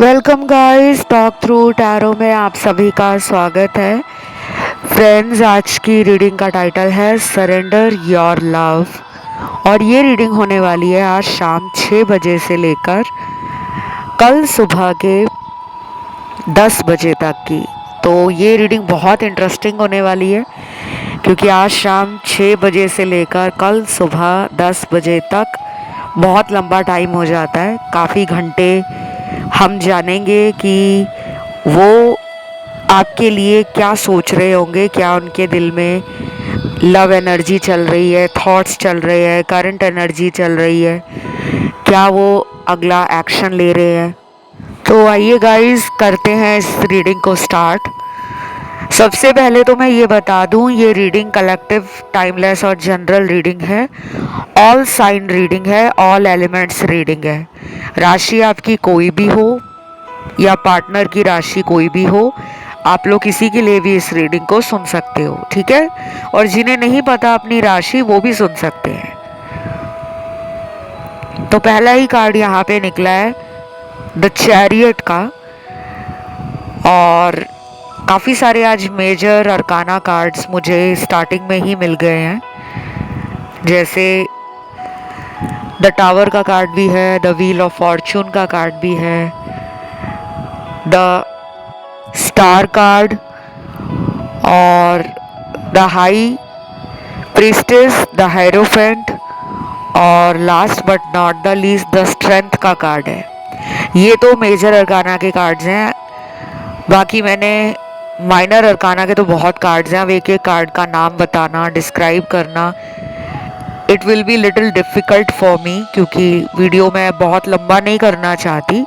Welcome guys, talk through tarot में आप सभी का स्वागत है। फ्रेंड्स, आज की रीडिंग का टाइटल है सरेंडर योर लव और ये रीडिंग होने वाली है आज शाम 6 बजे से लेकर कल सुबह के 10 बजे तक की। तो ये रीडिंग बहुत इंटरेस्टिंग होने वाली है क्योंकि आज शाम 6 बजे से लेकर कल सुबह 10 बजे तक बहुत लंबा टाइम हो जाता है। काफ़ी घंटे हम जानेंगे कि वो आपके लिए क्या सोच रहे होंगे, क्या उनके दिल में लव एनर्जी चल रही है, थॉट्स चल रहे हैं, करंट एनर्जी चल रही है, क्या वो अगला एक्शन ले रहे हैं। तो आइए गाइस, करते हैं इस रीडिंग को स्टार्ट। सबसे पहले तो मैं ये बता दूं, ये रीडिंग कलेक्टिव, टाइमलेस और जनरल रीडिंग है। ऑल साइन रीडिंग है, ऑल एलिमेंट्स रीडिंग है। राशि आपकी कोई भी हो या पार्टनर की राशि कोई भी हो, आप लोग किसी के लिए भी इस रीडिंग को सुन सकते हो, ठीक है। और जिन्हें नहीं पता अपनी राशि, वो भी सुन सकते हैं। तो पहला ही कार्ड यहाँ पे निकला है द चैरियट का। और काफ़ी सारे आज मेजर अरकाना कार्ड्स मुझे स्टार्टिंग में ही मिल गए हैं। जैसे द टावर का कार्ड भी है, द व्हील ऑफ फॉर्चून का कार्ड भी है, द स्टार कार्ड और the high priestess, the hierophant और last but not the least the strength का कार्ड है। ये तो मेजर अरकाना के कार्ड्स हैं। बाकी मैंने माइनर अरकाना के तो बहुत कार्ड्स हैं। अब एक एक कार्ड का नाम बताना, डिस्क्राइब करना, it will be little difficult for me, क्योंकि वीडियो मैं बहुत लंबा नहीं करना चाहती।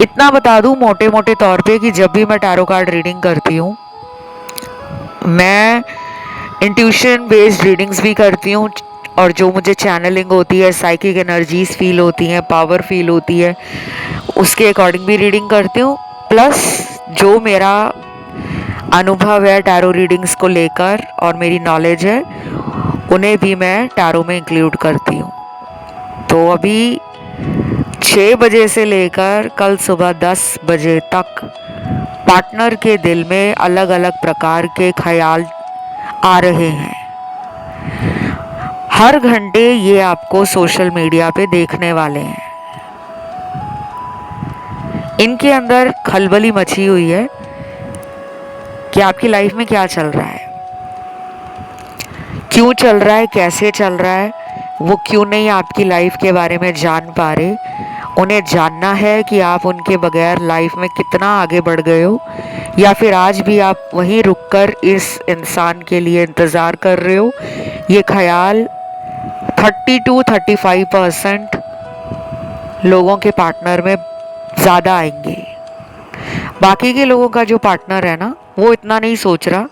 इतना बता दूं मोटे मोटे तौर पे कि जब भी मैं टैरो कार्ड रीडिंग करती हूँ, मैं इंट्यूशन बेस्ड रीडिंग्स भी करती हूँ। और जो मुझे चैनलिंग होती है, साइकिक एनर्जीज फील होती हैं, पावर फील होती है, उसके अकॉर्डिंग भी रीडिंग करती हूँ। प्लस जो मेरा अनुभव है टैरो रीडिंग्स को लेकर और मेरी नॉलेज है, उन्हें भी मैं टैरो में इंक्लूड करती हूँ। तो अभी 6 बजे से लेकर कल सुबह 10 बजे तक पार्टनर के दिल में अलग अलग प्रकार के ख्याल आ रहे हैं। हर घंटे ये आपको सोशल मीडिया पे देखने वाले हैं। इनके अंदर खलबली मची हुई है कि आपकी लाइफ में क्या चल रहा है, क्यों चल रहा है, कैसे चल रहा है। वो क्यों नहीं आपकी लाइफ के बारे में जान पा रहे। उन्हें जानना है कि आप उनके बगैर लाइफ में कितना आगे बढ़ गए हो, या फिर आज भी आप वहीं रुककर इस इंसान के लिए इंतज़ार कर रहे हो। ये ख्याल 30-35% लोगों के पार्टनर में ज़्यादा आएंगे। बाकी के लोगों का जो पार्टनर है ना, वो इतना नहीं सोच रहा।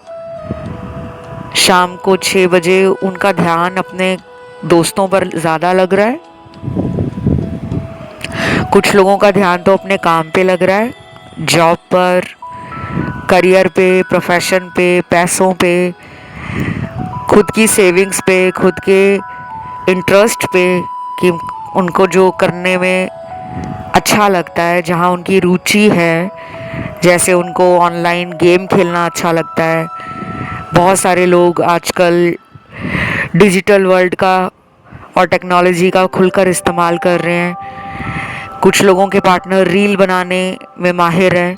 शाम को 6 बजे उनका ध्यान अपने दोस्तों पर ज़्यादा लग रहा है। कुछ लोगों का ध्यान तो अपने काम पे लग रहा है, जॉब पर, करियर पे, प्रोफेशन पे, पैसों पे, खुद की सेविंग्स पे, खुद के इंटरेस्ट पे, कि उनको जो करने में अच्छा लगता है, जहाँ उनकी रुचि है। जैसे उनको ऑनलाइन गेम खेलना अच्छा लगता है। बहुत सारे लोग आजकल डिजिटल वर्ल्ड का और टेक्नोलॉजी का खुलकर इस्तेमाल कर रहे हैं। कुछ लोगों के पार्टनर रील बनाने में माहिर हैं।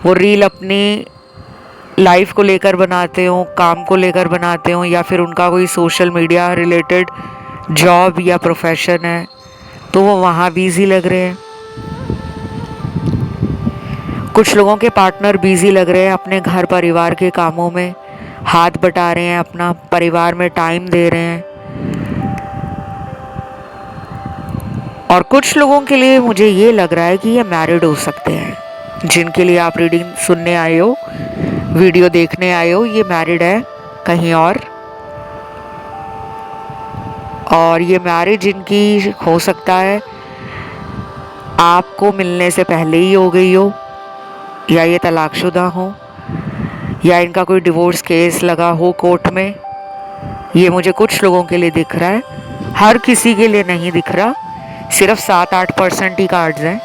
वो रील अपनी लाइफ को लेकर बनाते हो, काम को लेकर बनाते हो, या फिर उनका कोई सोशल मीडिया रिलेटेड जॉब या प्रोफेशन है, तो वो वहाँ बिजी लग रहे हैं। कुछ लोगों के पार्टनर बिजी लग रहे हैं अपने घर परिवार के कामों में, हाथ बटा रहे हैं, अपना परिवार में टाइम दे रहे हैं। और कुछ लोगों के लिए मुझे ये लग रहा है कि ये मैरिड हो सकते हैं। जिनके लिए आप रीडिंग सुनने आए हो, वीडियो देखने आए हो, ये मैरिड है कहीं और ये मैरिज इनकी हो सकता है आपको मिलने से पहले ही हो गई हो, या ये तलाकशुदा हो, या इनका कोई डिवोर्स केस लगा हो कोर्ट में। ये मुझे कुछ लोगों के लिए दिख रहा है, हर किसी के लिए नहीं दिख रहा। सिर्फ 7-8% ही कार्ड्स हैं।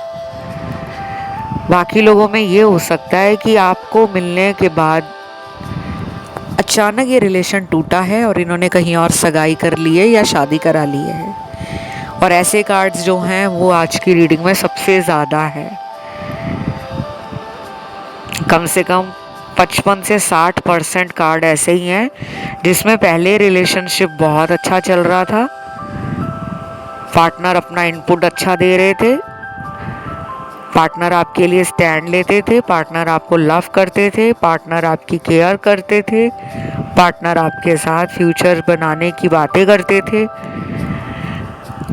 बाकी लोगों में ये हो सकता है कि आपको मिलने के बाद अचानक ये रिलेशन टूटा है और इन्होंने कहीं और सगाई कर ली है या शादी करा ली है। और ऐसे कार्ड्स जो हैं वो आज की रीडिंग में सबसे ज़्यादा है। कम से कम 55 से 60% कार्ड ऐसे ही हैं जिसमें पहले रिलेशनशिप बहुत अच्छा चल रहा था, पार्टनर अपना इनपुट अच्छा दे रहे थे, पार्टनर आपके लिए स्टैंड लेते थे, पार्टनर आपको लव करते थे, पार्टनर आपकी केयर करते थे, पार्टनर आपके साथ फ्यूचर बनाने की बातें करते थे।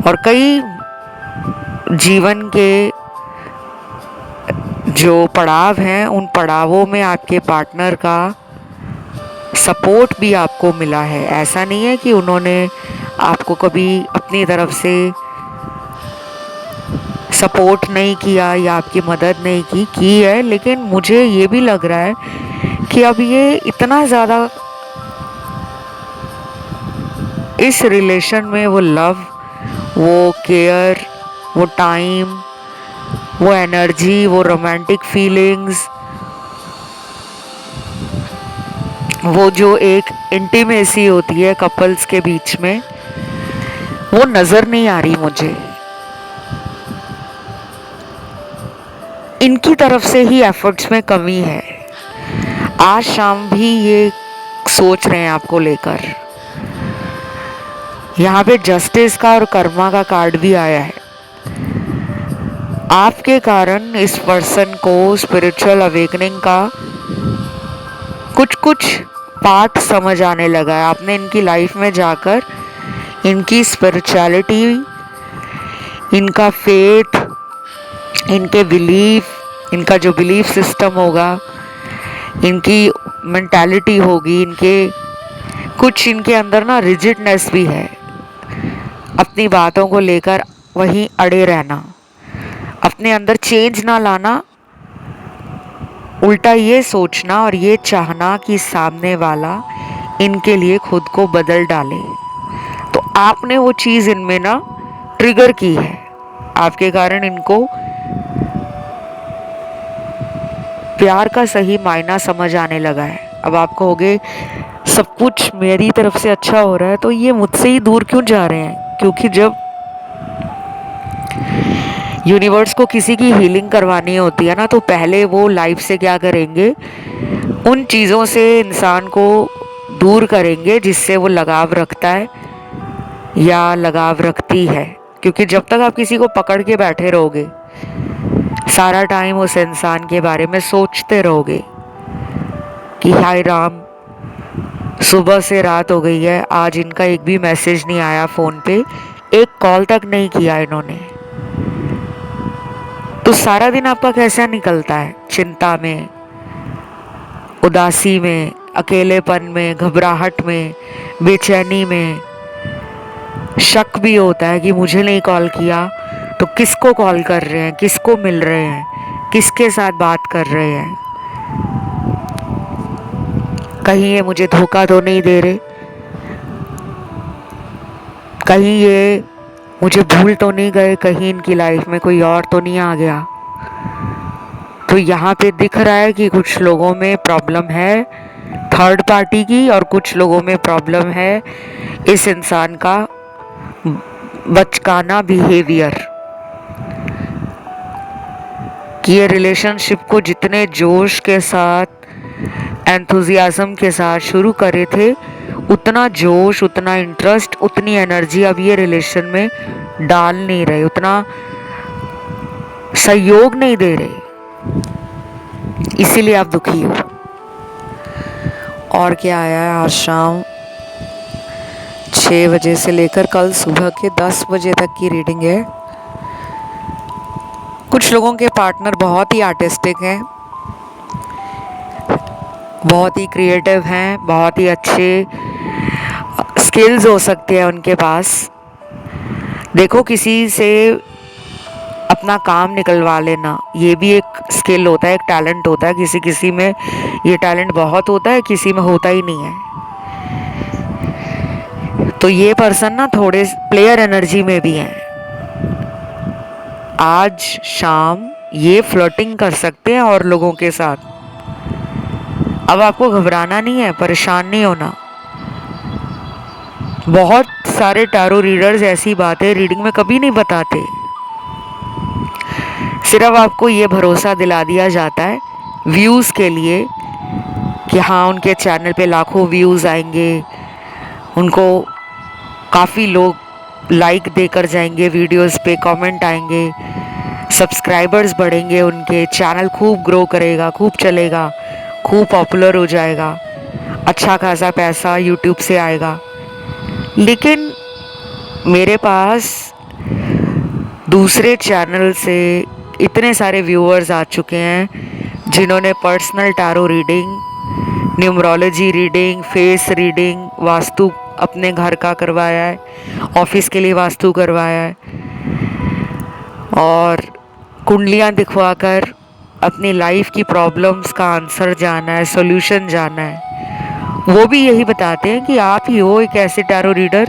और कई जीवन के जो पड़ाव हैं उन पड़ावों में आपके पार्टनर का सपोर्ट भी आपको मिला है। ऐसा नहीं है कि उन्होंने आपको कभी अपनी तरफ से सपोर्ट नहीं किया या आपकी मदद नहीं की है, लेकिन मुझे ये भी लग रहा है कि अब ये इतना ज़्यादा इस रिलेशन में वो लव, वो केयर, वो टाइम, वो एनर्जी, वो रोमांटिक फीलिंग्स, वो जो एक इंटीमेसी होती है कपल्स के बीच में, वो नज़र नहीं आ रही मुझे। इनकी तरफ से ही एफर्ट्स में कमी है। आज शाम भी ये सोच रहे हैं आपको लेकर। यहाँ पे जस्टिस का और कर्मा का कार्ड भी आया है। आपके कारण इस पर्सन को स्पिरिचुअल अवेकनिंग का कुछ कुछ पार्ट समझ आने लगा है। आपने इनकी लाइफ में जाकर इनकी स्पिरिचुअलिटी, इनका फेथ, इनके बिलीफ, इनका जो बिलीफ सिस्टम होगा, इनकी मेंटालिटी होगी, कुछ इनके अंदर ना रिजिडनेस भी है। अपनी बातों को लेकर वहीं अड़े रहना, अपने अंदर चेंज ना लाना, उल्टा ये सोचना और ये चाहना कि सामने वाला इनके लिए खुद को बदल डाले। तो आपने वो चीज़ इनमें ना ट्रिगर की है। आपके कारण इनको प्यार का सही मायना समझ आने लगा है। अब आप कहोगे सब कुछ मेरी तरफ से अच्छा हो रहा है तो ये मुझसे ही दूर क्यों जा रहे हैं? क्योंकि जब यूनिवर्स को किसी की हीलिंग करवानी होती है ना, तो पहले वो लाइफ से क्या करेंगे, उन चीज़ों से इंसान को दूर करेंगे जिससे वो लगाव रखता है या लगाव रखती है। क्योंकि जब तक आप किसी को पकड़ के बैठे रहोगे, सारा टाइम उस इंसान के बारे में सोचते रहोगे कि हाय राम, सुबह से रात हो गई है, आज इनका एक भी मैसेज नहीं आया, फ़ोन पे एक कॉल तक नहीं किया इन्होंने, तो सारा दिन आपका कैसा निकलता है? चिंता में, उदासी में, अकेलेपन में, घबराहट में, बेचैनी में। शक भी होता है कि मुझे नहीं कॉल किया तो किसको कॉल कर रहे हैं, किसको मिल रहे हैं, किसके साथ बात कर रहे हैं, कहीं ये मुझे धोखा तो नहीं दे रहे, कहीं ये मुझे भूल तो नहीं गए, कहीं इनकी लाइफ में कोई और तो नहीं आ गया। तो यहाँ पे दिख रहा है कि कुछ लोगों में प्रॉब्लम है थर्ड पार्टी की और कुछ लोगों में प्रॉब्लम है इस इंसान का बचकाना बिहेवियर। कि ये रिलेशनशिप को जितने जोश के साथ, एंथुजियाज्म के साथ शुरू करे थे, उतना जोश, उतना इंटरेस्ट, उतनी एनर्जी अब ये रिलेशन में डाल नहीं रहे, उतना सहयोग नहीं दे रहे, इसीलिए आप दुखी हो। और क्या आया है? आज शाम 6 बजे से लेकर कल सुबह के 10 बजे तक की रीडिंग है। कुछ लोगों के पार्टनर बहुत ही आर्टिस्टिक हैं, बहुत ही क्रिएटिव हैं, बहुत ही अच्छे स्किल्स हो सकते हैं उनके पास। देखो, किसी से अपना काम निकलवा लेना ये भी एक स्किल होता है, एक टैलेंट होता है। किसी किसी में ये टैलेंट बहुत होता है, किसी में होता ही नहीं है। तो ये पर्सन ना थोड़े प्लेयर एनर्जी में भी हैं। आज शाम ये फ्लर्टिंग कर सकते हैं और लोगों के साथ। अब आपको घबराना नहीं है, परेशान नहीं होना। बहुत सारे टैरो रीडर्स ऐसी बातें रीडिंग में कभी नहीं बताते। सिर्फ आपको ये भरोसा दिला दिया जाता है व्यूज़ के लिए कि हाँ उनके चैनल पे लाखों व्यूज़ आएंगे, उनको काफ़ी लोग लाइक देकर जाएंगे वीडियोस पे, कमेंट आएंगे, सब्सक्राइबर्स बढ़ेंगे, उनके चैनल खूब ग्रो करेगा, खूब चलेगा, खूब पॉपुलर हो जाएगा, अच्छा खासा पैसा यूट्यूब से आएगा। लेकिन मेरे पास दूसरे चैनल से इतने सारे व्यूअर्स आ चुके हैं जिन्होंने personal tarot reading, numerology reading, face reading, vastu अपने घर का करवाया है, ऑफिस के लिए वास्तु करवाया है, और कुंडलियाँ दिखवाकर अपनी लाइफ की प्रॉब्लम्स का आंसर जाना है, सॉल्यूशन जाना है। वो भी यही बताते हैं कि आप ही हो एक ऐसे टैरो रीडर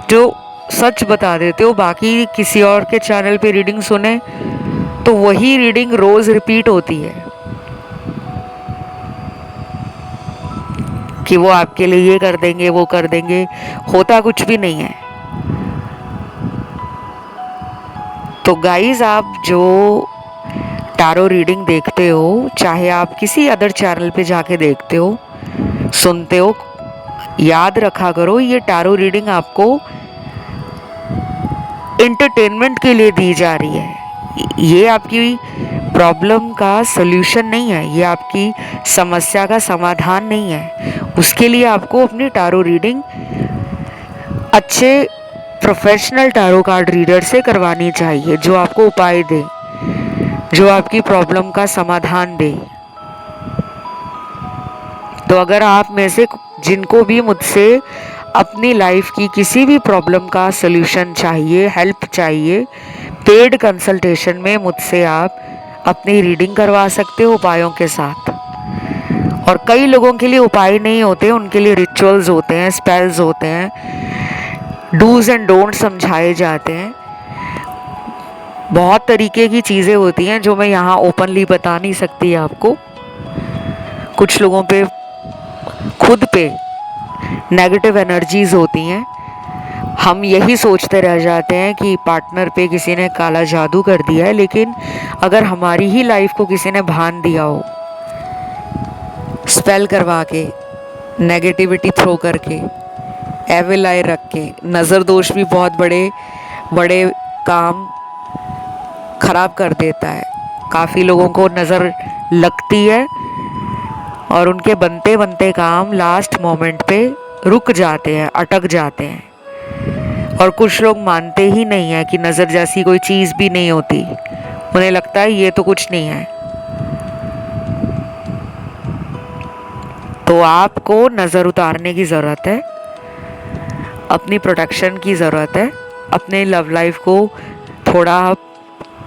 जो सच बता देते हो। बाकी किसी और के चैनल पे रीडिंग सुने तो वही रीडिंग रोज़ रिपीट होती है कि वो आपके लिए ये कर देंगे, वो कर देंगे, होता कुछ भी नहीं है। तो गाइस, आप जो टैरो रीडिंग देखते हो, चाहे आप किसी अदर चैनल पे जाके देखते हो, सुनते हो, याद रखा करो ये टैरो रीडिंग आपको एंटरटेनमेंट के लिए दी जा रही है। ये आपकी प्रॉब्लम का सल्यूशन नहीं है, ये आपकी समस्या का समाधान नहीं है। उसके लिए आपको अपनी टैरो रीडिंग अच्छे प्रोफेशनल टैरो कार्ड रीडर से करवानी चाहिए, जो आपको उपाय दे, जो आपकी प्रॉब्लम का समाधान दे। तो अगर आप में से जिनको भी मुझसे अपनी लाइफ की किसी भी प्रॉब्लम का सल्यूशन चाहिए, हेल्प चाहिए, पेड कंसल्टेशन में मुझसे आप अपनी रीडिंग करवा सकते हो उपायों के साथ। और कई लोगों के लिए उपाय नहीं होते, उनके लिए रिचुअल्स होते हैं, स्पेल्स होते हैं, डूज एंड डोंट समझाए जाते हैं। बहुत तरीके की चीज़ें होती हैं जो मैं यहाँ ओपनली बता नहीं सकती आपको। कुछ लोगों पे खुद पे नेगेटिव एनर्जीज होती हैं। हम यही सोचते रह जाते हैं कि पार्टनर पे किसी ने काला जादू कर दिया है, लेकिन अगर हमारी ही लाइफ को किसी ने भान दिया हो, स्पेल करवा के, नेगेटिविटी थ्रो करके, एविल आई रख के, नज़र दोष भी बहुत बड़े बड़े काम खराब कर देता है। काफ़ी लोगों को नज़र लगती है और उनके बनते बनते काम लास्ट मोमेंट पे रुक जाते हैं, अटक जाते हैं। और कुछ लोग मानते ही नहीं है कि नज़र जैसी कोई चीज़ भी नहीं होती, उन्हें लगता है ये तो कुछ नहीं है। तो आपको नज़र उतारने की ज़रूरत है, अपनी प्रोटेक्शन की ज़रूरत है। अपने लव लाइफ को थोड़ा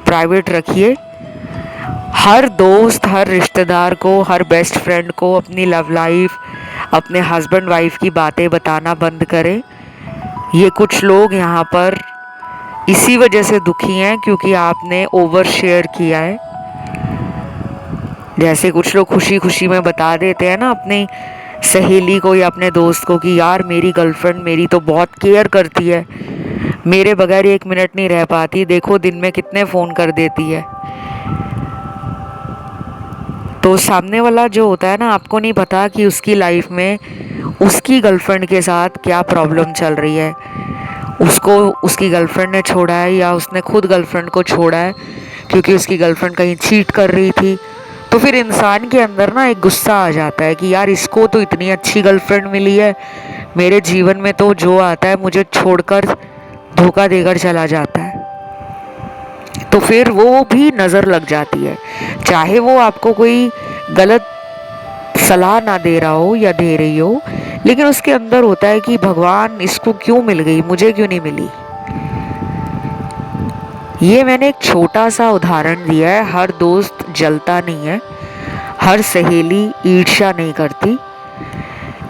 प्राइवेट रखिए। हर दोस्त, हर रिश्तेदार को, हर बेस्ट फ्रेंड को अपनी लव लाइफ, अपने हस्बैंड वाइफ की बातें बताना बंद करें। ये कुछ लोग यहाँ पर इसी वजह से दुखी हैं क्योंकि आपने ओवर शेयर किया है। जैसे कुछ लोग खुशी खुशी में बता देते हैं ना अपनी सहेली को या अपने दोस्त को कि यार मेरी गर्लफ्रेंड मेरी तो बहुत केयर करती है, मेरे बगैर 1 मिनट नहीं रह पाती, देखो दिन में कितने फ़ोन कर देती है। तो सामने वाला जो होता है ना, आपको नहीं पता कि उसकी लाइफ में उसकी गर्लफ्रेंड के साथ क्या प्रॉब्लम चल रही है। उसको उसकी गर्लफ्रेंड ने छोड़ा है या उसने खुद गर्लफ्रेंड को छोड़ा है क्योंकि उसकी गर्लफ्रेंड कहीं चीट कर रही थी। तो फिर इंसान के अंदर ना एक गुस्सा आ जाता है कि यार इसको तो इतनी अच्छी गर्लफ्रेंड मिली है, मेरे जीवन में तो जो आता है मुझे छोड़कर धोखा देकर चला जाता है। तो फिर वो भी नज़र लग जाती है, चाहे वो आपको कोई गलत सलाह ना दे रहा हो या दे रही हो, लेकिन उसके अंदर होता है कि भगवान इसको क्यों मिल गई, मुझे क्यों नहीं मिली। ये मैंने एक छोटा सा उदाहरण दिया है। हर दोस्त जलता नहीं है, हर सहेली ईर्ष्या नहीं करती,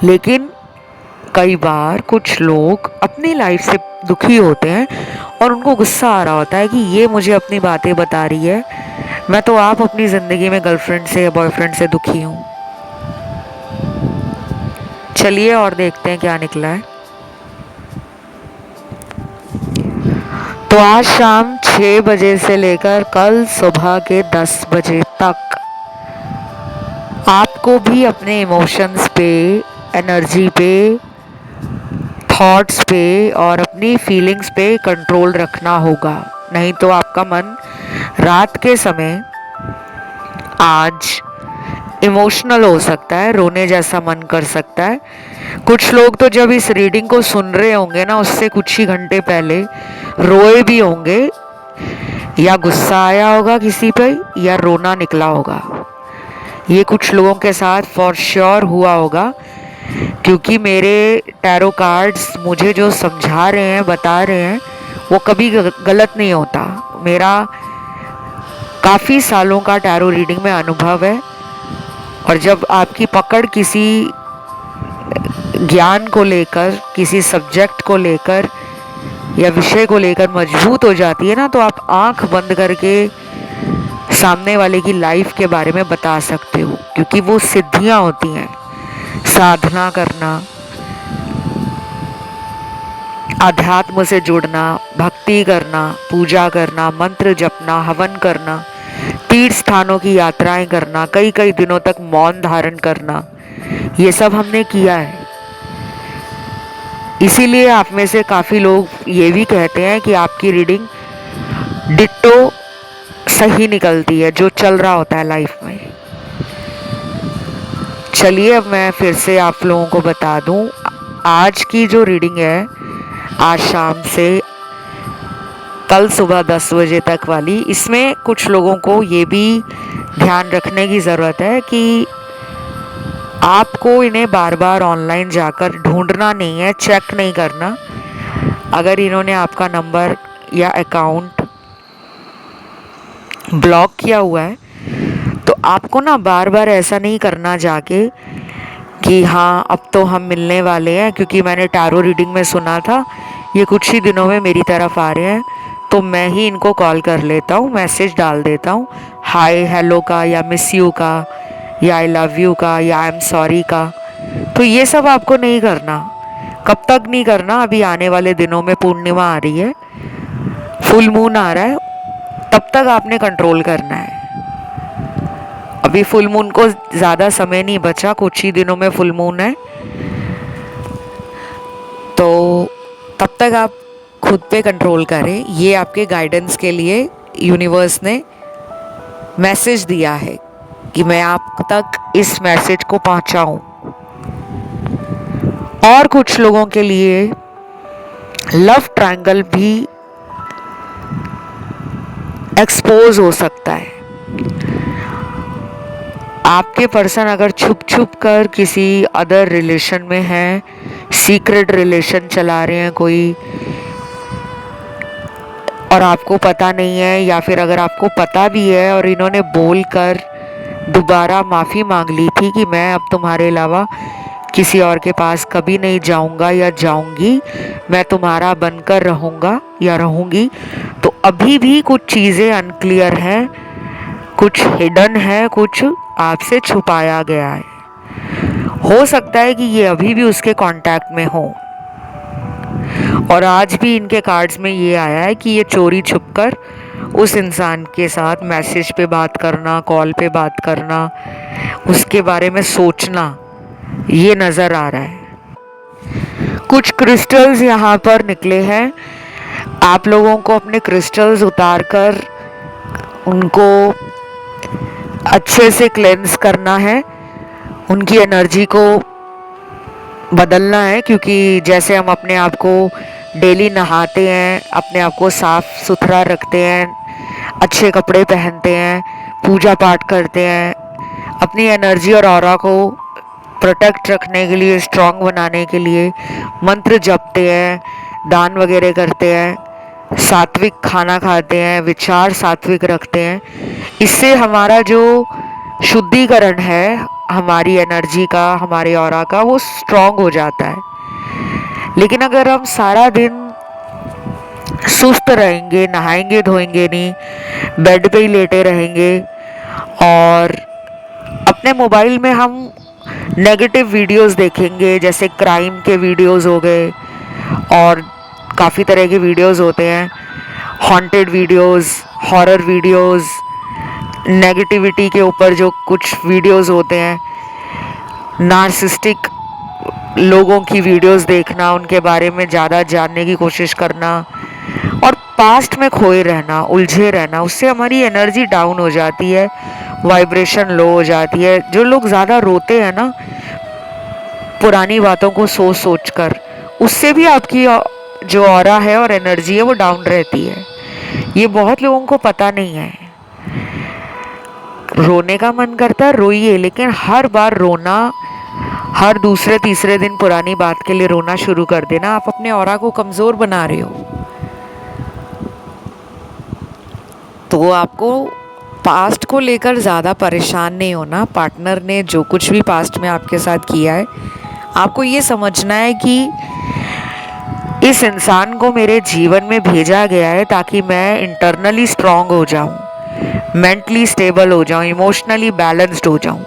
लेकिन कई बार कुछ लोग अपनी लाइफ से दुखी होते हैं और उनको गुस्सा आ रहा होता है कि ये मुझे अपनी बातें बता रही है, मैं तो आप अपनी ज़िंदगी में गर्लफ्रेंड से या बॉयफ्रेंड से दुखी हूँ। चलिए और देखते हैं क्या निकला है। तो आज शाम 6 बजे से लेकर कल सुबह के 10 बजे तक आपको भी अपने इमोशंस पे, एनर्जी पे, थॉट्स पे और अपनी फीलिंग्स पे कंट्रोल रखना होगा। नहीं तो आपका मन रात के समय आज इमोशनल हो सकता है, रोने जैसा मन कर सकता है। कुछ लोग तो जब इस रीडिंग को सुन रहे होंगे ना, उससे कुछ ही घंटे पहले रोए भी होंगे, या गुस्सा आया होगा किसी पे या रोना निकला होगा। ये कुछ लोगों के साथ फॉर श्योर हुआ होगा, क्योंकि मेरे टैरो कार्ड्स मुझे जो समझा रहे हैं, बता रहे हैं, वो कभी गलत नहीं होता। मेरा काफ़ी सालों का टैरो रीडिंग में अनुभव है, और जब आपकी पकड़ किसी ज्ञान को लेकर, किसी सब्जेक्ट को लेकर या विषय को लेकर मजबूत हो जाती है ना, तो आप आंख बंद करके सामने वाले की लाइफ के बारे में बता सकते हो, क्योंकि वो सिद्धियां होती हैं। साधना करना, अध्यात्म से जुड़ना, भक्ति करना, पूजा करना, मंत्र जपना, हवन करना, तीर्थ स्थानों की यात्राएं करना, कई कई दिनों तक मौन धारण करना, ये सब हमने किया है। इसीलिए आप में से काफ़ी लोग ये भी कहते हैं कि आपकी रीडिंग डिट्टो सही निकलती है जो चल रहा होता है लाइफ में। चलिए अब मैं फिर से आप लोगों को बता दूं, आज की जो रीडिंग है, आज शाम से कल सुबह 10 बजे तक वाली, इसमें कुछ लोगों को ये भी ध्यान रखने की ज़रूरत है कि आपको इन्हें बार बार ऑनलाइन जाकर ढूंढना नहीं है, चेक नहीं करना। अगर इन्होंने आपका नंबर या अकाउंट ब्लॉक किया हुआ है तो आपको ना बार बार ऐसा नहीं करना जाके कि हाँ अब तो हम मिलने वाले हैं, क्योंकि मैंने टैरो रीडिंग में सुना था ये कुछ ही दिनों में मेरी तरफ आ रहे हैं, तो मैं ही इनको कॉल कर लेता हूँ, मैसेज डाल देता हूँ, हाय हेलो का या मिस यू का या आई लव यू का या आई एम सॉरी का। तो ये सब आपको नहीं करना। कब तक नहीं करना? अभी आने वाले दिनों में पूर्णिमा आ रही है, फुल मून आ रहा है, तब तक आपने कंट्रोल करना है। अभी फुल मून को ज़्यादा समय नहीं बचा, कुछ ही दिनों में फुल मून है, तो तब तक आप खुद पे कंट्रोल करें। ये आपके गाइडेंस के लिए यूनिवर्स ने मैसेज दिया है कि मैं आप तक इस मैसेज को पहुंचाऊं। और कुछ लोगों के लिए लव ट्रायंगल भी एक्सपोज हो सकता है। आपके पर्सन अगर छुप छुप कर किसी अदर रिलेशन में हैं, सीक्रेट रिलेशन चला रहे हैं कोई, और आपको पता नहीं है, या फिर अगर आपको पता भी है और इन्होंने बोल कर दोबारा माफ़ी मांग ली थी कि मैं अब तुम्हारे अलावा किसी और के पास कभी नहीं जाऊंगा या जाऊंगी, मैं तुम्हारा बनकर रहूंगा या रहूंगी, तो अभी भी कुछ चीज़ें अनक्लियर हैं, कुछ हिडन है, कुछ आपसे छुपाया गया है। हो सकता है कि ये अभी भी उसके कांटेक्ट में हो, और आज भी इनके कार्ड्स में ये आया है कि ये चोरी छुपकर उस इंसान के साथ मैसेज पे बात करना, कॉल पे बात करना, उसके बारे में सोचना, ये नज़र आ रहा है। कुछ क्रिस्टल्स यहाँ पर निकले हैं। आप लोगों को अपने क्रिस्टल्स उतार कर उनको अच्छे से क्लेंस करना है, उनकी एनर्जी को बदलना है, क्योंकि जैसे हम अपने आप को डेली नहाते हैं, अपने आप को साफ सुथरा रखते हैं, अच्छे कपड़े पहनते हैं, पूजा पाठ करते हैं, अपनी एनर्जी और ऑरा को प्रोटेक्ट रखने के लिए, स्ट्रॉन्ग बनाने के लिए मंत्र जपते हैं, दान वगैरह करते हैं, सात्विक खाना खाते हैं, विचार सात्विक रखते हैं, इससे हमारा जो शुद्धिकरण है हमारी एनर्जी का, हमारे ऑरा का, वो स्ट्रॉन्ग हो जाता है। लेकिन अगर हम सारा दिन सुस्त रहेंगे, नहाएंगे धोएंगे नहीं, बेड पे ही लेटे रहेंगे। और अपने मोबाइल में हम नेगेटिव वीडियोस देखेंगे, जैसे क्राइम के वीडियोस हो गए और काफ़ी तरह के वीडियोस होते हैं, haunted videos, horror videos, negativity के ऊपर जो कुछ वीडियोस होते हैं, नार्सिसिस्टिक लोगों की वीडियोस देखना, उनके बारे में ज़्यादा जानने की कोशिश करना और पास्ट में खोए रहना, उलझे रहना, उससे हमारी एनर्जी डाउन हो जाती है, वाइब्रेशन लो हो जाती है। जो लोग ज़्यादा रोते हैं ना पुरानी बातों को सोच सोच कर, उससे भी आपकी जो ऑरा है और एनर्जी है वो डाउन रहती है। ये बहुत लोगों को पता नहीं है। रोने का मन करता है रोइए, लेकिन हर बार रोना, हर दूसरे तीसरे दिन पुरानी बात के लिए रोना शुरू कर देना, आप अपने ऑरा को कमज़ोर बना रहे हो। तो आपको पास्ट को लेकर ज़्यादा परेशान नहीं होना। पार्टनर ने जो कुछ भी पास्ट में आपके साथ किया है, आपको ये समझना है कि इस इंसान को मेरे जीवन में भेजा गया है ताकि मैं इंटरनली स्ट्रांग हो जाऊं, मेंटली स्टेबल हो जाऊं, इमोशनली बैलेंस्ड हो जाऊं।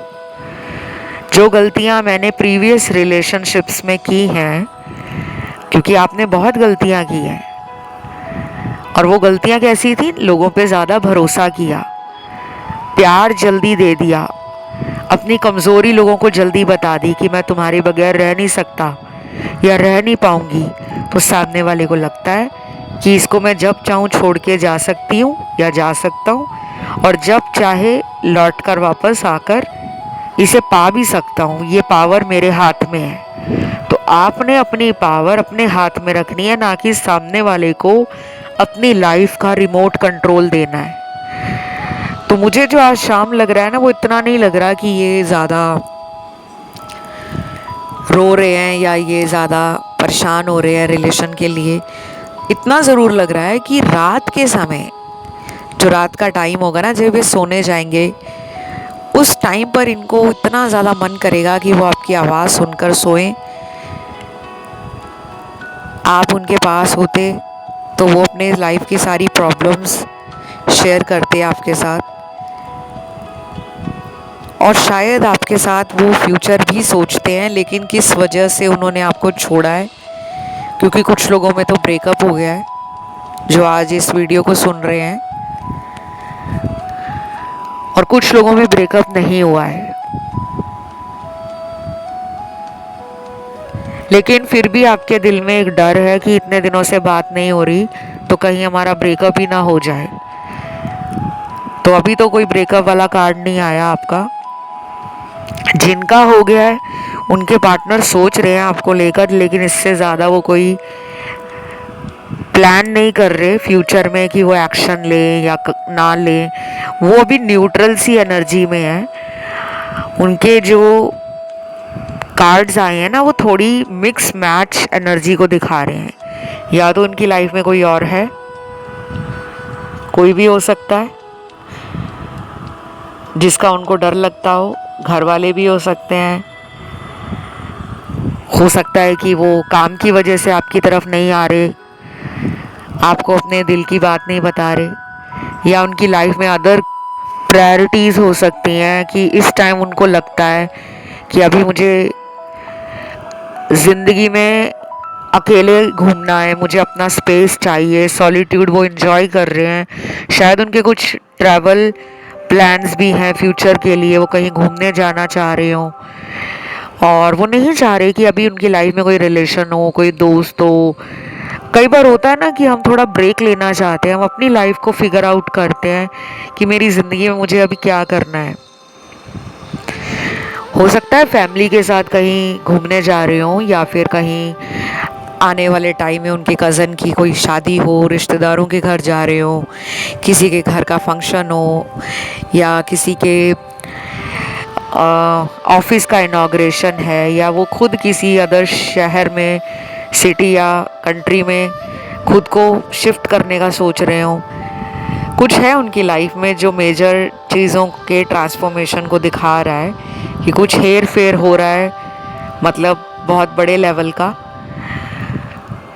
जो गलतियां मैंने प्रीवियस रिलेशनशिप्स में की हैं, क्योंकि आपने बहुत गलतियां की हैं, और वो गलतियां कैसी थी? लोगों पे ज़्यादा भरोसा किया, प्यार जल्दी दे दिया, अपनी कमज़ोरी लोगों को जल्दी बता दी कि मैं तुम्हारे बगैर रह नहीं सकता या रह नहीं पाऊंगी। तो सामने वाले को लगता है कि इसको मैं जब चाहूँ छोड़ के जा सकती हूँ या जा सकता हूँ, और जब चाहे लौट कर वापस आकर इसे पा भी सकता हूँ, ये पावर मेरे हाथ में है। तो आपने अपनी पावर अपने हाथ में रखनी है, ना कि सामने वाले को अपनी लाइफ का रिमोट कंट्रोल देना है। तो मुझे जो आज शाम लग रहा है ना, वो इतना नहीं लग रहा कि ये ज़्यादा रो रहे हैं या ये ज़्यादा परेशान हो रहे हैं रिलेशन के लिए। इतना ज़रूर लग रहा है कि रात के समय, जो रात का टाइम होगा ना, जब वे सोने जाएंगे, उस टाइम पर इनको इतना ज़्यादा मन करेगा कि वो आपकी आवाज़ सुनकर सोएं। आप उनके पास होते तो वो अपने लाइफ की सारी प्रॉब्लम्स शेयर करते आपके साथ, और शायद आपके साथ वो फ्यूचर भी सोचते हैं, लेकिन किस वजह से उन्होंने आपको छोड़ा है, क्योंकि कुछ लोगों में तो ब्रेकअप हो गया है जो आज इस वीडियो को सुन रहे हैं, और कुछ लोगों में ब्रेकअप नहीं हुआ है। लेकिन फिर भी आपके दिल में एक डर है कि इतने दिनों से बात नहीं हो रही, तो कहीं हमारा ब्रेकअप ही ना हो जाए। तो अभी तो कोई ब्रेकअप वाला कार्ड नहीं आया आपका। जिनका हो गया है उनके पार्टनर सोच रहे हैं आपको लेकर, लेकिन इससे ज़्यादा वो कोई प्लान नहीं कर रहे फ्यूचर में कि वो एक्शन ले या ना ले। वो अभी न्यूट्रल सी एनर्जी में है। उनके जो कार्ड्स आए हैं ना, वो थोड़ी मिक्स मैच एनर्जी को दिखा रहे हैं। या तो उनकी लाइफ में कोई और है, कोई भी हो सकता है जिसका उनको डर लगता हो, घर वाले भी हो सकते हैं। हो सकता है कि वो काम की वजह से आपकी तरफ नहीं आ रहे, आपको अपने दिल की बात नहीं बता रहे, या उनकी लाइफ में अदर प्रायोरिटीज़ हो सकती हैं कि इस टाइम उनको लगता है कि अभी मुझे ज़िंदगी में अकेले घूमना है, मुझे अपना स्पेस चाहिए, सॉलिट्यूड वो इन्जॉय कर रहे हैं। शायद उनके कुछ ट्रैवल प्लान्स भी हैं फ्यूचर के लिए, वो कहीं घूमने जाना चाह रहे हो, और वो नहीं चाह रहे कि अभी उनकी लाइफ में कोई रिलेशन हो, कोई दोस्त हो। कई बार होता है ना कि हम थोड़ा ब्रेक लेना चाहते हैं, हम अपनी लाइफ को फिगर आउट करते हैं कि मेरी ज़िंदगी में मुझे अभी क्या करना है। हो सकता है फैमिली के साथ कहीं घूमने जा रहे हो, या फिर कहीं आने वाले टाइम में उनके कज़न की कोई शादी हो, रिश्तेदारों के घर जा रहे हो, किसी के घर का फंक्शन हो, या किसी के ऑफिस का इनॉग्रेशन है, या वो खुद किसी अदर शहर में, सिटी या कंट्री में खुद को शिफ्ट करने का सोच रहे हो। कुछ है उनकी लाइफ में जो मेजर चीज़ों के ट्रांसफॉर्मेशन को दिखा रहा है कि कुछ हेर फेर हो रहा है, मतलब बहुत बड़े लेवल का।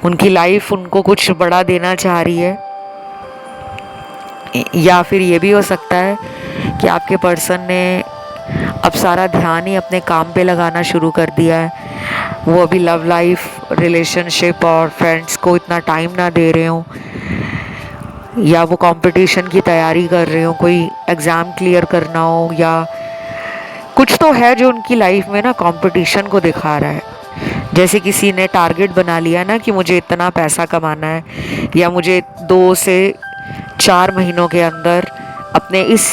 उनकी लाइफ उनको कुछ बड़ा देना चाह रही है, या फिर ये भी हो सकता है कि आपके पर्सन ने अब सारा ध्यान ही अपने काम पे लगाना शुरू कर दिया है। वो अभी लव लाइफ, रिलेशनशिप और फ्रेंड्स को इतना टाइम ना दे रहे हो, या वो कंपटीशन की तैयारी कर रहे हो, कोई एग्ज़ाम क्लियर करना हो, या कुछ तो है जो उनकी लाइफ में ना कंपटीशन को दिखा रहा है। जैसे किसी ने टारगेट बना लिया ना कि मुझे इतना पैसा कमाना है, या मुझे 2 से 4 महीनों के अंदर अपने इस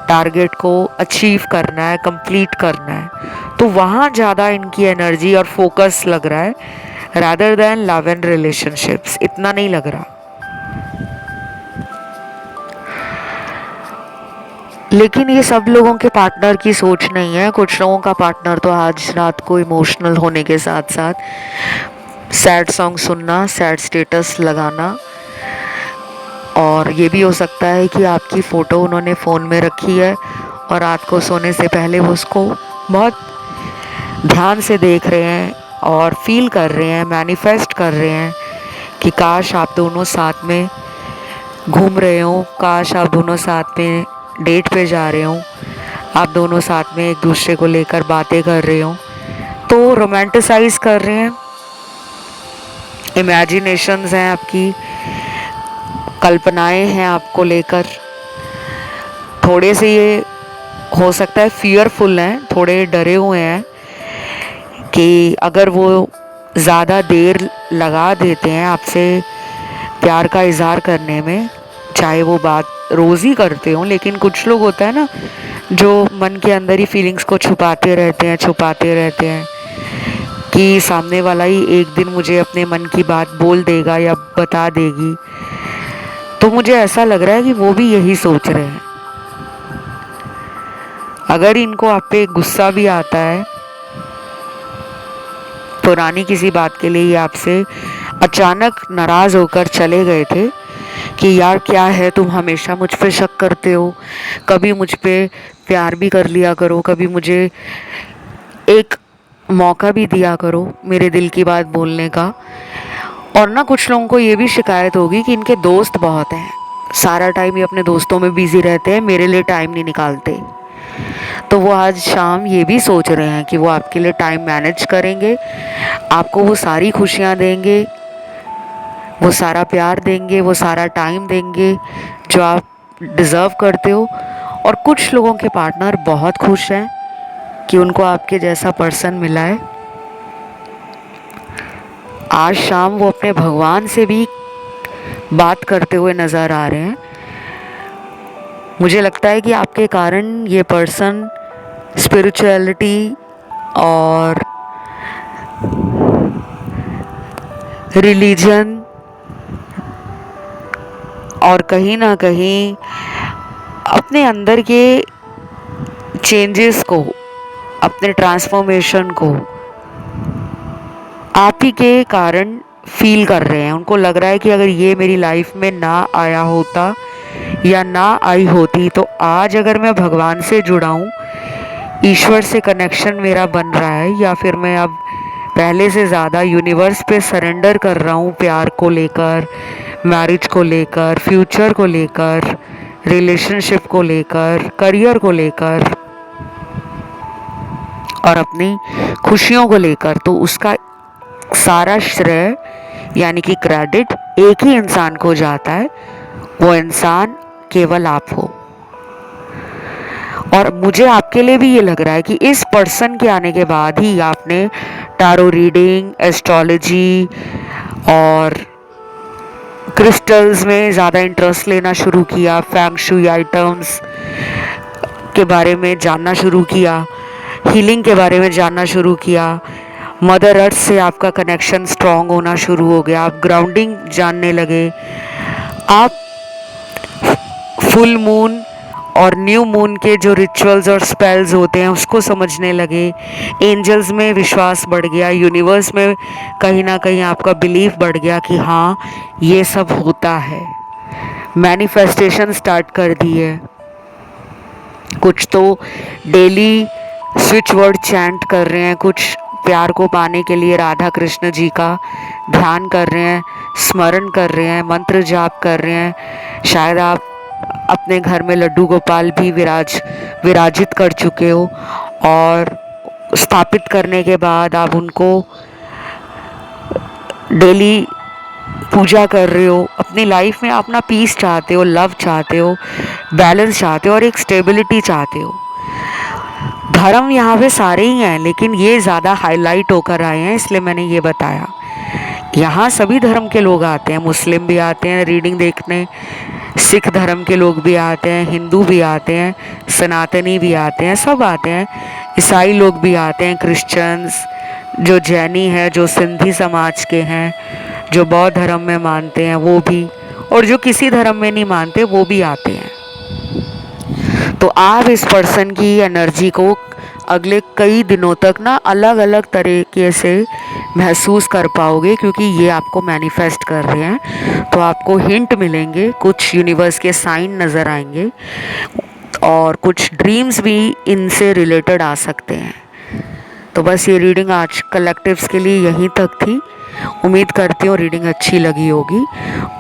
टारगेट को अचीव करना है, कंप्लीट करना है। तो वहाँ ज़्यादा इनकी एनर्जी और फोकस लग रहा है, rather than love and relationships. इतना नहीं लग रहा। लेकिन ये सब लोगों के पार्टनर की सोच नहीं है। कुछ लोगों का पार्टनर तो आज रात को इमोशनल होने के साथ साथ सैड सॉन्ग सुनना, सैड स्टेटस लगाना, और ये भी हो सकता है कि आपकी फ़ोटो उन्होंने फ़ोन में रखी है और रात को सोने से पहले वो उसको बहुत ध्यान से देख रहे हैं और फील कर रहे हैं, मैनिफेस्ट कर रहे हैं कि काश आप दोनों साथ में घूम रहे हो, काश आप दोनों साथ में डेट पे जा रहे हो, आप दोनों साथ में एक दूसरे को लेकर बातें कर रहे हो। तो रोमांटिसाइज कर रहे हैं, इमेजिनेशंस हैं आपकी, कल्पनाएं हैं आपको लेकर। थोड़े से ये हो सकता है फियरफुल हैं, थोड़े डरे हुए हैं कि अगर वो ज़्यादा देर लगा देते हैं आपसे प्यार का इजहार करने में, चाहे वो बात रोज़ ही करते हो, लेकिन कुछ लोग होता है ना जो मन के अंदर ही फीलिंग्स को छुपाते रहते हैं कि सामने वाला ही एक दिन मुझे अपने मन की बात बोल देगा या बता देगी। तो मुझे ऐसा लग रहा है कि वो भी यही सोच रहे हैं। अगर इनको आप पे गुस्सा भी आता है, पुरानी किसी बात के लिए ये आपसे अचानक नाराज़ होकर चले गए थे कि यार क्या है, तुम हमेशा मुझ पे शक करते हो, कभी मुझ पे प्यार भी कर लिया करो, कभी मुझे एक मौका भी दिया करो मेरे दिल की बात बोलने का। और ना कुछ लोगों को ये भी शिकायत होगी कि इनके दोस्त बहुत हैं, सारा टाइम ये अपने दोस्तों में बिजी रहते हैं, मेरे लिए टाइम नहीं निकालते। तो वो आज शाम ये भी सोच रहे हैं कि वो आपके लिए टाइम मैनेज करेंगे, आपको वो सारी खुशियाँ देंगे, वो सारा प्यार देंगे, वो सारा टाइम देंगे जो आप डिज़र्व करते हो। और कुछ लोगों के पार्टनर बहुत खुश हैं कि उनको आपके जैसा पर्सन मिला है। आज शाम वो अपने भगवान से भी बात करते हुए नज़र आ रहे हैं। मुझे लगता है कि आपके कारण ये पर्सन स्पिरिचुअलिटी और रिलीजन और कहीं ना कहीं अपने अंदर के चेंजेस को, अपने ट्रांसफॉर्मेशन को आप ही के कारण फील कर रहे हैं। उनको लग रहा है कि अगर ये मेरी लाइफ में ना आया होता या ना आई होती, तो आज अगर मैं भगवान से जुड़ा हूँ, ईश्वर से कनेक्शन मेरा बन रहा है, या फिर मैं अब पहले से ज़्यादा यूनिवर्स पे सरेंडर कर रहा हूँ प्यार को लेकर, मैरिज को लेकर, फ्यूचर को लेकर, रिलेशनशिप को लेकर, करियर को लेकर और अपनी खुशियों को लेकर, तो उसका सारा श्रेय यानी कि क्रेडिट एक ही इंसान को जाता है, वो इंसान केवल आप हो। और मुझे आपके लिए भी ये लग रहा है कि इस पर्सन के आने के बाद ही आपने टारो रीडिंग, एस्ट्रोलॉजी और क्रिस्टल्स में ज़्यादा इंटरेस्ट लेना शुरू किया, फेंग शुई आइटम्स के बारे में जानना शुरू किया, हीलिंग के बारे में जानना शुरू किया, मदर अर्थ से आपका कनेक्शन स्ट्रॉन्ग होना शुरू हो गया, आप ग्राउंडिंग जानने लगे, आप फुल मून और न्यू मून के जो रिचुअल्स और स्पेल्स होते हैं उसको समझने लगे, एंजल्स में विश्वास बढ़ गया, यूनिवर्स में कहीं ना कहीं आपका बिलीफ बढ़ गया कि हाँ ये सब होता है, मैनिफेस्टेशन स्टार्ट कर दी है। कुछ तो डेली स्विच वर्ड चैंट कर रहे हैं, कुछ प्यार को पाने के लिए राधा कृष्ण जी का ध्यान कर रहे हैं, स्मरण कर रहे हैं, मंत्र जाप कर रहे हैं। शायद आप अपने घर में लड्डू गोपाल भी विराजित कर चुके हो और स्थापित करने के बाद आप उनको डेली पूजा कर रहे हो। अपनी लाइफ में अपना पीस चाहते हो, लव चाहते हो, बैलेंस चाहते हो और एक स्टेबिलिटी चाहते हो। धर्म यहाँ पे सारे ही हैं, लेकिन ये ज़्यादा हाईलाइट होकर आए हैं, इसलिए मैंने ये बताया। यहाँ सभी धर्म के लोग आते हैं, मुस्लिम भी आते हैं रीडिंग देखने, सिख धर्म के लोग भी आते हैं, हिंदू भी आते हैं, सनातनी भी आते हैं, सब आते हैं। ईसाई लोग भी आते हैं, क्रिश्चियंस, जो जैनी है, जो सिंधी समाज के हैं, जो बौद्ध धर्म में मानते हैं वो भी, और जो किसी धर्म में नहीं मानते वो भी आते हैं। तो आप इस पर्सन की एनर्जी को अगले कई दिनों तक ना अलग अलग तरीके से महसूस कर पाओगे, क्योंकि ये आपको मैनिफेस्ट कर रहे हैं। तो आपको हिंट मिलेंगे, कुछ यूनिवर्स के साइन नज़र आएंगे और कुछ ड्रीम्स भी इनसे रिलेटेड आ सकते हैं। तो बस ये रीडिंग आज कलेक्टिव्स के लिए यहीं तक थी। उम्मीद करती हूँ रीडिंग अच्छी लगी होगी।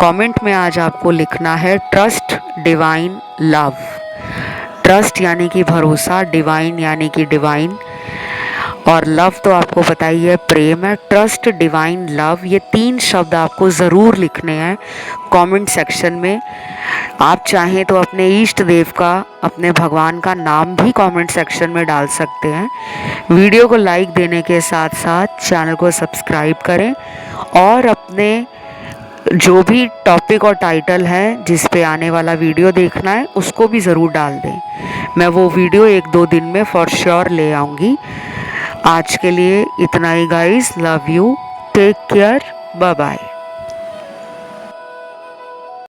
कमेंट में आज आपको लिखना है ट्रस्ट डिवाइन लव। ट्रस्ट यानी कि भरोसा, डिवाइन यानी कि डिवाइन, और लव तो आपको पता ही है प्रेम है। ट्रस्ट डिवाइन लव, ये 3 शब्द आपको ज़रूर लिखने हैं कमेंट सेक्शन में। आप चाहें तो अपने इष्ट देव का, अपने भगवान का नाम भी कमेंट सेक्शन में डाल सकते हैं। वीडियो को लाइक देने के साथ साथ चैनल को सब्सक्राइब करें और अपने जो भी टॉपिक और टाइटल है जिस पे आने वाला वीडियो देखना है उसको भी ज़रूर डाल दें। मैं वो वीडियो 1-2 दिन में फॉर श्योर ले आऊँगी। आज के लिए इतना ही guys, love you, take care, bye bye.